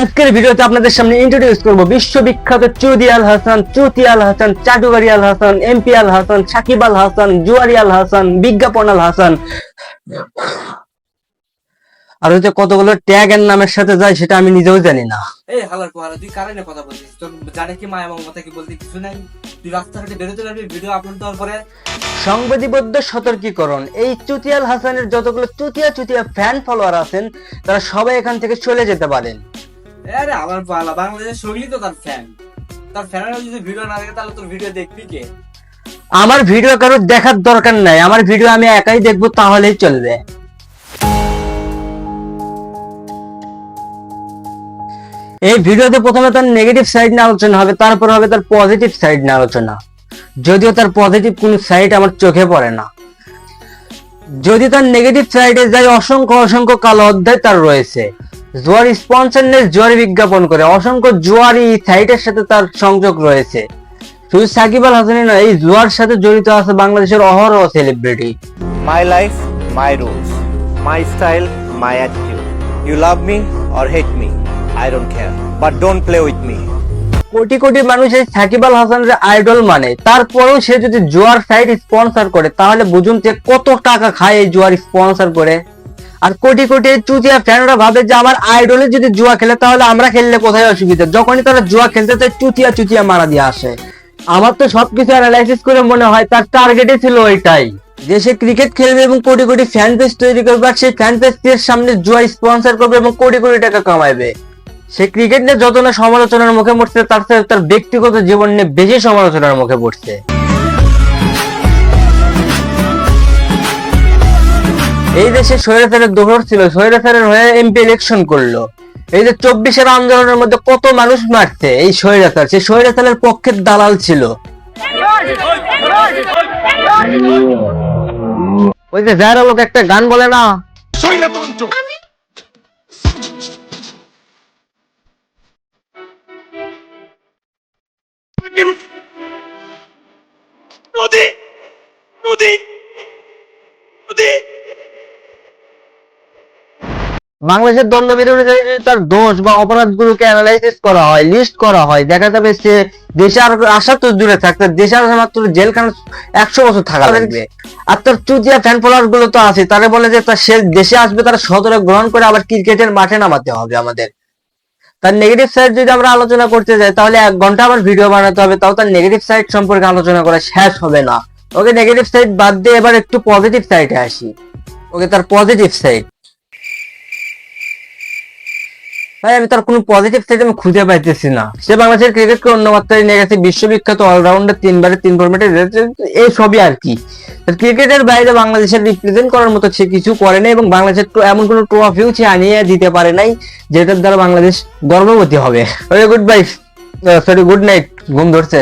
আজকের ভিডিওতে আপনাদের সামনে ইন্ট্রোডিউস করব বিশ্ববিখ্যাত চুদি আল হাসান, চুতি আল হাসান, চাটুকারি আল হাসান, এমপি আল হাসান, সাকিব আল হাসান, জুয়ারি আল হাসান, বিজ্ঞাপন আল হাসান। আর হচ্ছে কতগুলো ট্যাগ এর নামের সাথে যায় সেটা আমি নিজেও জানি না। এই হালার কোহালা, তুই কারে নিয়ে কথা বলছিস? তোর জানে কি মায়া মমতা কি বলতে কিছু নাই? তুই রাস্তাঘাটে বেরোতে পারবি ভিডিও আপলোড দেওয়ার পরে? সংবাদিবদ্ধ সতর্কীকরণ, এই চুতি আল হাসানের যতগুলো চুতিয়া ফ্যান ফলোয়ার আছেন তারা সবাই এখান থেকে চলে যেতে পারেন। আরে আমার পালা, বাংলাদেশের সগলি তো তার ফ্যান। তার ফ্যানেরা যদি ভিডিও না দেখে তাহলে তোর ভিডিও দেখবি কে? আমার ভিডিও কারোর দেখার দরকার নাই, আমার ভিডিও আমি একাই দেখবো তাহলেই চলবে। এই ভিডিওতে প্রথমে তার নেগেটিভ সাইড নিয়ে আলোচনা হবে, তারপর হবে তার পজিটিভ সাইড নিয়ে আলোচনা। যদিও তার পজিটিভ কোন সাইড আমার চোখে পড়ে না। যদি তার নেগেটিভ সাইডে যাই, অসংখ্য কালো অধ্যায় তার রয়েছে। জুয়ারি স্পন্সর নিয়ে জুয়ারি বিজ্ঞাপন করে, অসংখ্য জুয়ারি সাইটের সাথে তার সংযোগ রয়েছে। শুধু সাকিব আল হাসানই নয়, এই জুয়ার সাথে জড়িত আছে বাংলাদেশের অহরহ celebrity. My life, my rules. My style, my attitude. You love me or hate me, I don't care. But don't play with me. Crore crore মানুষ এই সাকিব আল হাসানের আইডল মানে, তারপরেও সে যদি জুয়ার সাইট স্পন্সর করে তাহলে বুঝুন যে কত টাকা খায় এই জুয়ার স্পন্সর করে। আর কোটি কোটি চুতিয়া ফ্যানরা ভাবে যে আমার আইডলে যদি জুয়া খেলে তাহলে আমরা খেললে কোথায় অসুবিধা। যখনই তারা জুয়া খেলতে চায় চুতিয়া মারা দিয়ে আসে। আমার তো সবকিছু অ্যানালাইসিস করে মনে হয় তার টার্গেটই ছিল ওইটাই, যে সে ক্রিকেট খেলবে এবং কোটি কোটি ফ্যান পেজ তৈরি করবে, আর সেই ফ্যান পেজের সামনে জুয়া স্পন্সর করবে এবং কোটি কোটি টাকা কামাইবে। সে ক্রিকেট নিয়ে যত না সমালোচনার মুখে পড়ছে, তার সাথে তার ব্যক্তিগত জীবন নিয়ে বেশি সমালোচনার মুখে পড়ছে। এই দেশে স্বৈরাচারের দোহর ছিল, স্বৈরাচারের হয়ে এমপি ইলেকশন করলো। এই যে 24-এর আন্দোলনের মধ্যে কত মানুষ মারছে এই স্বৈরাচার, সে স্বৈরাচারের পক্ষের দালাল ছিল। ওই যে যারা লোক একটা গান বলে না, বাংলাদেশের দণ্ডবিধি অনুযায়ী তার দোষ বা অপরাধগুলোকে অ্যানালাইসিস করা হয়, লিস্ট করা হয়, দেখা যাবে সে দেশে আর আসা তো দূরে থাকতে, দেশে আর মাত্র জেলখানা 100 বছর থাকা লাগবে। আর তার চুতিয়া ফ্যান ফলোয়ার গুলো তো আছে, তারা বলে যে তার সে দেশে আসবে, তারা সদরে গ্রহণ করে আবার ক্রিকেটের মাঠে নামাতে হবে আমাদের। তার নেগেটিভ সাইড যদি আমরা আলোচনা করতে যাই তাহলে 1 ঘন্টা আমার ভিডিও বানাতে হবে, তাও তার নেগেটিভ সাইড সম্পর্কে আলোচনা করা শেষ হবে না। ওকে নেগেটিভ সাইড বাদ দিয়ে এবার একটু পজিটিভ সাইডে আসি। ওকে তার পজিটিভ সাইড, ভাই আমি তার কোনো পজিটিভ সাইড আমি খুঁজে পাইতেছি না। সে বাংলাদেশের ক্রিকেটকে অন্য মাত্রায় নিয়ে গেছে, বিশ্ববিখ্যাত অলরাউন্ডার, 3বারে 3 ফরম্যাটে, এই সবই আর কি। ক্রিকেটের বাইরে বাংলাদেশের রিপ্রেজেন্ট করার মতো সে কিছু করে নাই, এবং বাংলাদেশের এমন কোনো ট্রফিও সে আনিয়ে দিতে পারে নাই যেটার দ্বারা বাংলাদেশ গর্ববতী হবে। Okay good bye, sorry good night, ঘুম ধরছে।